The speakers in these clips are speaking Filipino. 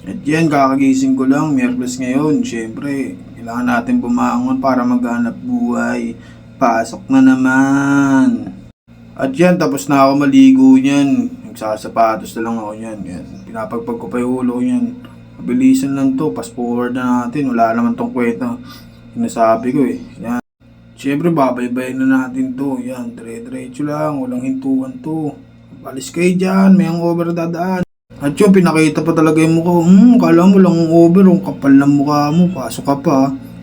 At yan, kakagising ko lang, Miyerkules ngayon. Siyempre, kailangan natin bumangon para maghanap buhay. Pasok na naman. At yan, tapos na ako maligo niyan. Nagsasapatos na lang ako niyan. Yan. Pinapagpag ko pa yung ulo ko niyan. Mabilisan lang to, fast forward na natin. Wala naman tong kwenta. Sinasabi ko eh. Yan. Siyempre, babaybayin na natin to. Yan, dire-diretso lang. Walang hintuan to. Palis kayo dyan, may ang over dadaan. At yun, pinakita pa talaga yung mukha. Kala mo lang ang over, ang kapal ng mukha mo, pasok ka pa.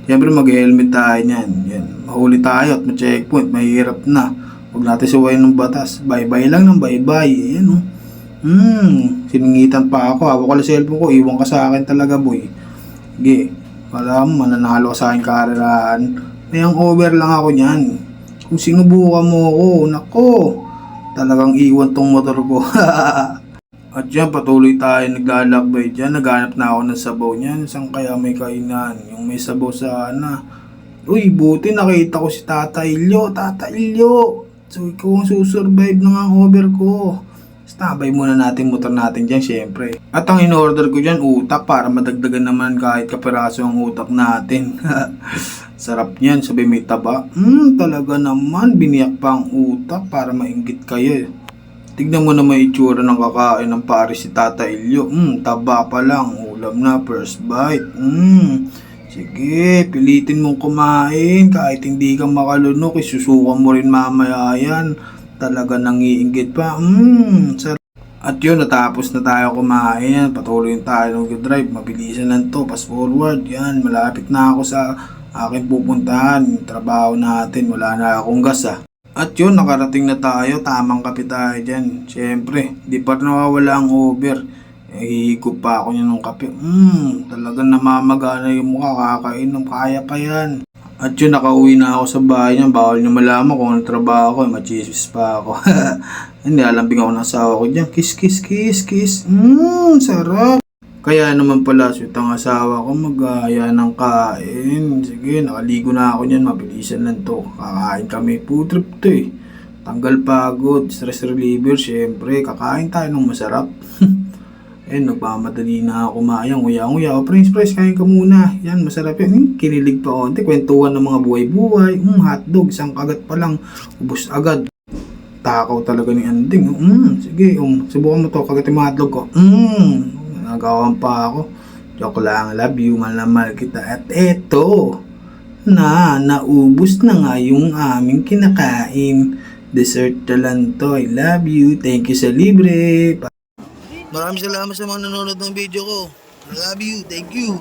Siyempre mag-helmet tayo niyan. Yan, mahuli tayo at ma-checkpoint, mahirap na. Huwag natin suwayin ng batas. Bye-bye lang ng bye-bye. Ayan o. Siningitan pa ako. Hawak ko lang cellphone ko, iwan ka sa akin talaga boy. Sige, wala mo, mananalo ka sa akin karerahan. May ang over lang ako niyan. Kung sinubukan mo ako, nako, talagang iwan tong motor ko. At yan, patuloy tayo naglalakbay dyan. Naghanap na ako ng sabaw niyan. Saan kaya may kainan? Yung may sabaw sana. Uy, buti nakita ko si Tata Ilyo. Tata Ilyo! So, ikaw ang susurvive ng ang over ko. Stabay muna natin motor natin dyan, syempre. At ang in-order ko dyan, utak para madagdagan naman kahit kapiraso ang utak natin. Sarap niyan, sabi may taba. Talaga naman, biniyak pa ang utak para mainggit kayo. Tignan mo na may itsura ng kakain ng pare si Tata Ilyo. Taba pa lang. Ulam na, first bite. Sige, pilitin mong kumain. Kahit hindi ka makalunok, isusukan mo rin mamaya yan. Talaga nangiinggit pa. Sarap. At yun, natapos na tayo kumain. Patuloy tayo mag-drive. Mabilisan lang to. Fast forward. Yan, malapit na ako sa aking pupuntahan. Trabaho natin. Wala na akong gas At yun, nakarating na tayo, tamang kape tayo dyan. Siyempre, di pa nawawala ang over. Hihigop pa ako niya ng kape. Talagang namamagana yung mukha, kakainom, kaya pa yan. At yun, nakauwi na ako sa bahay niya. Bawal niya malaman kung anong trabaho ko, machismis pa ako. Hindi, alambing ako ng asawa ko dyan. Kiss, kiss, kiss, kiss. Sarap. Kaya naman pala, sweet ang asawa ko, mag-aya ng kain. Sige, nakaligo na ako niyan, mabilisan lang to. Kakain kami, food trip to eh. Tanggal pagod, stress reliever, syempre, kakain tayo ng masarap. Nagmamadali na ako kumain, nguya-nguya. Prince, kain ka muna. Yan, masarap yan. Kinilig pa konti, kwentuhan ng mga buhay-buhay. Hotdog, isang kagat pa lang, ubos agad. Takaw talaga ni Anding. Sige, subukan mo to, kagat yung hotdog ko. Nagawan pa ako. Joke lang, love you, mahal na mahal kita. At eto, naubos na nga yung aming kinakain. Dessert na lang to. I love you. Thank you sa libre. Maraming salamat sa mga nanonood ng video ko. I love you. Thank you.